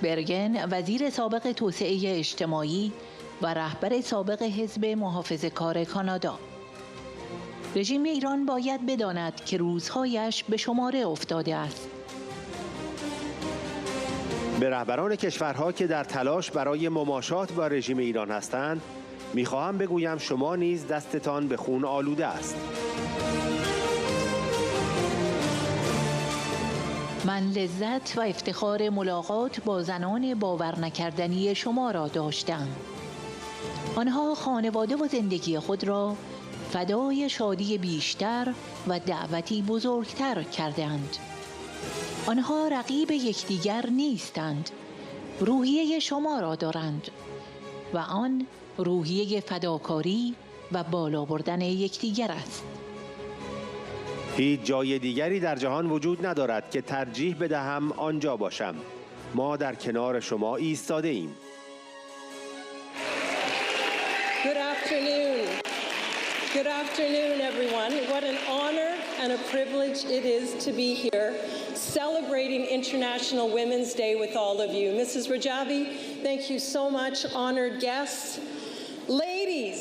برگن، وزیر سابق توسعه اجتماعی و رهبر سابق حزب محافظه کانادا. رژیم ایران باید بداند که روزهایش به شماره افتاده است. به رهبران کشورها که در تلاش برای مماشات با رژیم ایران هستند، می‌خواهم بگویم شما نیز دستتان به خون آلوده است. من لذت و افتخار ملاقات با زنان باور نکردنی شما را داشتم. آنها خانواده و زندگی خود را فدای شادی بیشتر و دعوتی بزرگتر کردند. آنها رقیب یکدیگر نیستند، روحیه شما را دارند و آن روحیه فداکاری و بالا بردن یکدیگر است. هیچ جای دیگری در جهان وجود ندارد که ترجیح بدهم آنجا باشم. ما در کنار شما ایستاده ایم. Good afternoon. Good afternoon, everyone. What an honor and a privilege it is to be here celebrating International Women's Day with all of you. Mrs. Rajavi, thank you so much, honored guests. Ladies,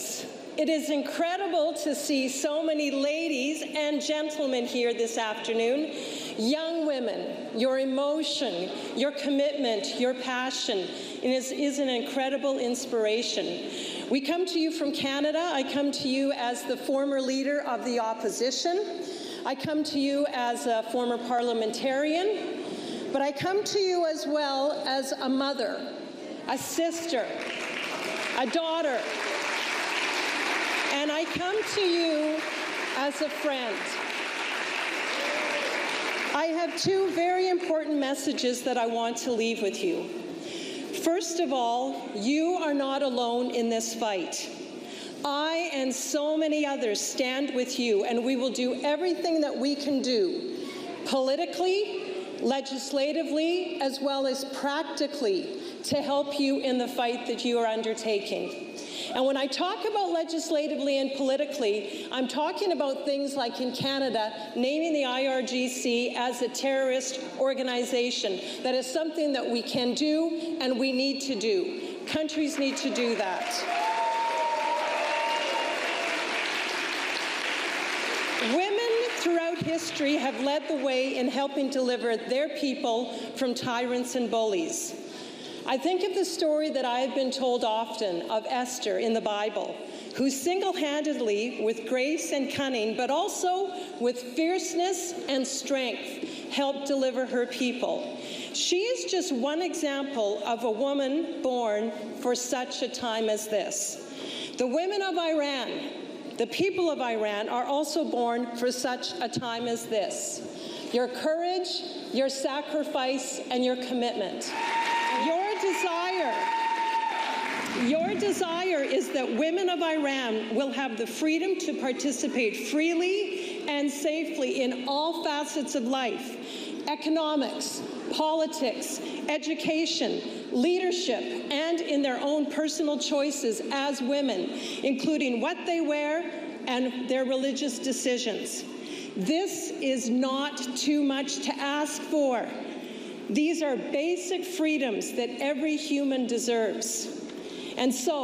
it is incredible to see so many ladies and gentlemen here this afternoon. Young women, your emotion, your commitment, your passion is an incredible inspiration. We come to you from Canada. I come to you as the former leader of the opposition. I come to you as a former parliamentarian, but I come to you as well as a mother, a sister, a daughter, and I come to you as a friend. I have two very important messages that I want to leave with you. First of all, you are not alone in this fight. I and so many others stand with you, and we will do everything that we can do, politically, legislatively, as well as practically, to help you in the fight that you are undertaking. And when I talk about legislatively and politically, I'm talking about things like in Canada, naming the IRGC as a terrorist organization. That is something that we can do and we need to do. Countries need to do that. Women throughout history have led the way in helping deliver their people from tyrants and bullies. I think of the story that I have been told often of Esther in the Bible, who single-handedly, with grace and cunning, but also with fierceness and strength, helped deliver her people. She is just one example of a woman born for such a time as this. The women of Iran, the people of Iran, are also born for such a time as this. Your courage, your sacrifice, and your commitment. Your desire is that women of Iran will have the freedom to participate freely and safely in all facets of life: economics, politics, education, leadership, and in their own personal choices as women, including what they wear and their religious decisions. This is not too much to ask for. These are basic freedoms that every human deserves. And so,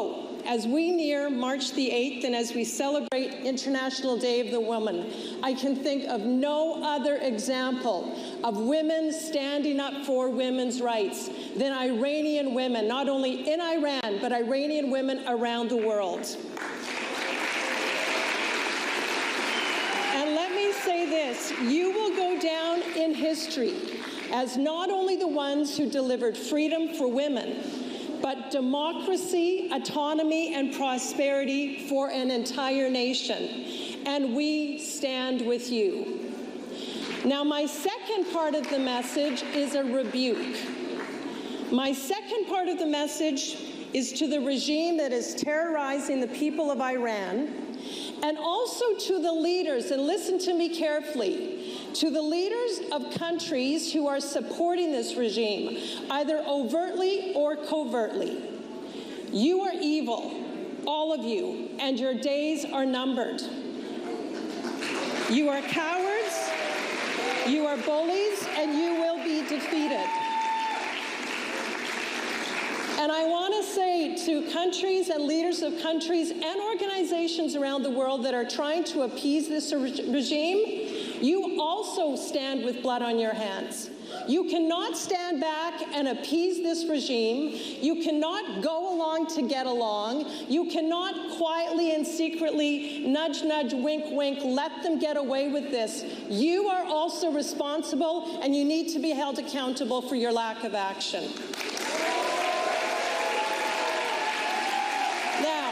as we near March the 8th and as we celebrate International Day of the Woman, I can think of no other example of women standing up for women's rights than Iranian women, not only in Iran, but Iranian women around the world. And let me say this, you will go down in history as not only the ones who delivered freedom for women, but democracy, autonomy, and prosperity for an entire nation. And we stand with you. Now, my second part of the message is a rebuke. My second part of the message is to the regime that is terrorizing the people of Iran, and also to the leaders, and listen to me carefully, to the leaders of countries who are supporting this regime, either overtly or covertly. You are evil, all of you, and your days are numbered. You are cowards, you are bullies, and you will be defeated. And I want to say to countries and leaders of countries and organizations around the world that are trying to appease this regime, you also stand with blood on your hands. You cannot stand back and appease this regime. You cannot go along to get along. You cannot quietly and secretly nudge, nudge, wink, wink, let them get away with this. You are also responsible, and you need to be held accountable for your lack of action. Now,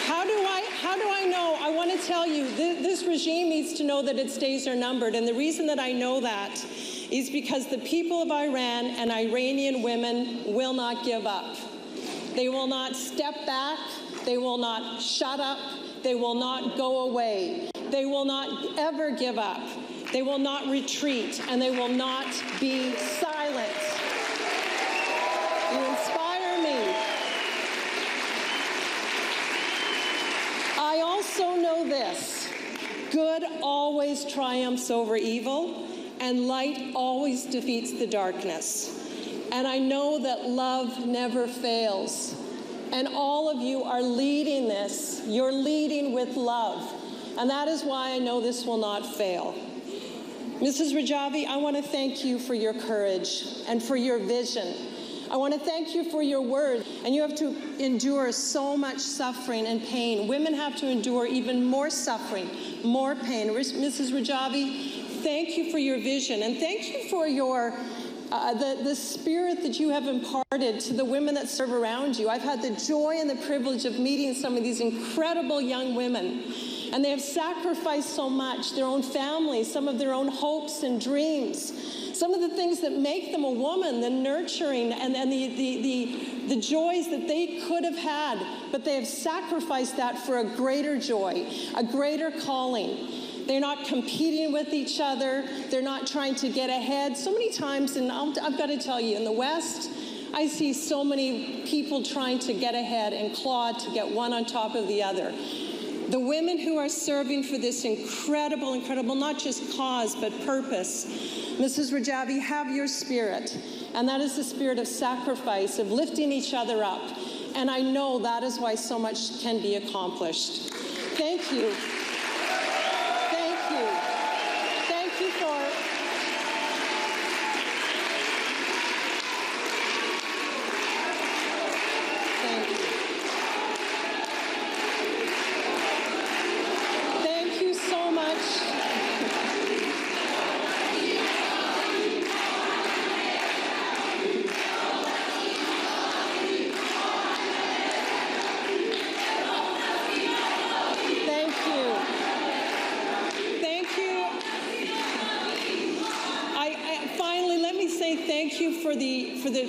how do I know? I want to tell you, this regime needs to know that its days are numbered. And the reason that I know that is because the people of Iran and Iranian women will not give up. They will not step back. They will not shut up. They will not go away. They will not ever give up. They will not retreat, and they will not be silent. You inspire me. I also know this: good always triumphs over evil, and light always defeats the darkness. And I know that love never fails. And all of you are leading this. You're leading with love. And that is why I know this will not fail. Mrs. Rajavi, I want to thank you for your courage and for your vision. I want to thank you for your word. And you have to endure so much suffering and pain. Women have to endure even more suffering, more pain. Mrs. Rajavi, thank you for your vision. And thank you for your the spirit that you have imparted to the women that serve around you. I've had the joy and the privilege of meeting some of these incredible young women. And they have sacrificed so much, their own families, some of their own hopes and dreams, some of the things that make them a woman, the nurturing and the joys that they could have had, but they have sacrificed that for a greater joy, a greater calling. They're not competing with each other. They're not trying to get ahead. So many times, and I've got to tell you, in the West, I see so many people trying to get ahead and claw to get one on top of the other. The women who are serving for this incredible, not just cause, but purpose, Mrs. Rajavi, have your spirit. And that is the spirit of sacrifice, of lifting each other up. And I know that is why so much can be accomplished. Thank you. Thank you. Thank you for...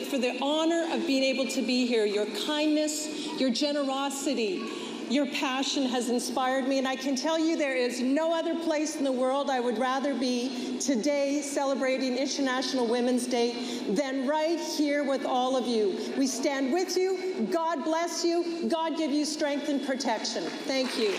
for the honor of being able to be here. Your kindness, your generosity, your passion has inspired me, and I can tell you there is no other place in the world I would rather be today celebrating International Women's Day than right here with all of you. We stand with you. God bless you. God give you strength and protection. Thank you.